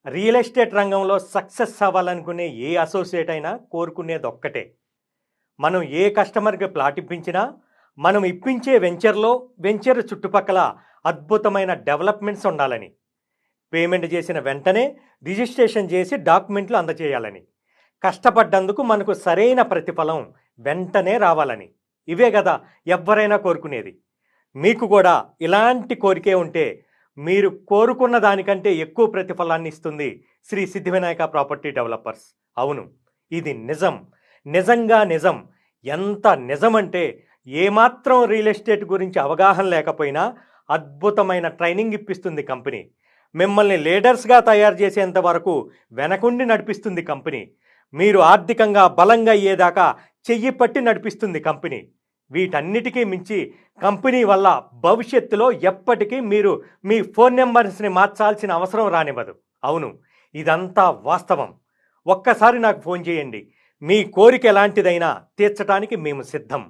Real estate రంగంలో success అవ్వాలనుకునే ఏ associate అయినా కోరుకునేది ఒక్కటే. మనం ఏ కస్టమర్కి ప్లాట్ ఇప్పించినా మనం ఇప్పించే వెంచర్ చుట్టుపక్కల అద్భుతమైన డెవలప్మెంట్స్ ఉండాలని, పేమెంట్ చేసిన వెంటనే రిజిస్ట్రేషన్ చేసి డాక్యుమెంట్లు అందజేయాలని, కష్టపడ్డందుకు మనకు సరైన ప్రతిఫలం వెంటనే రావాలని. ఇవే కదా ఎవ్వరైనా కోరుకునేది. మీకు కూడా ఇలాంటి కోరికే ఉంటే మీరు కోరుకున్న దానికంటే ఎక్కువ ప్రతిఫలాన్ని ఇస్తుంది శ్రీ సిద్ధివినాయక ప్రాపర్టీ డెవలపర్స్. అవును, ఇది నిజం, నిజంగా నిజం. ఎంత నిజమంటే ఏమాత్రం రియల్ ఎస్టేట్ గురించి అవగాహన లేకపోయినా అద్భుతమైన ట్రైనింగ్ ఇప్పిస్తుంది కంపెనీ. మిమ్మల్ని లీడర్స్గా తయారు చేసేంత వరకు వెనకుండి నడిపిస్తుంది కంపెనీ. మీరు ఆర్థికంగా బలంగా అయ్యేదాకా చెయ్యి పట్టి నడిపిస్తుంది కంపెనీ. వీటన్నిటికీ మించి కంపెనీ వల్ల భవిష్యత్తులో ఎప్పటికీ మీరు మీ ఫోన్ నెంబర్స్ని మార్చాల్సిన అవసరం రానివ్వదు. అవును, ఇదంతా వాస్తవం. ఒక్కసారి నాకు ఫోన్ చేయండి. మీ కోరిక ఎలాంటిదైనా తీర్చడానికి మేము సిద్ధం.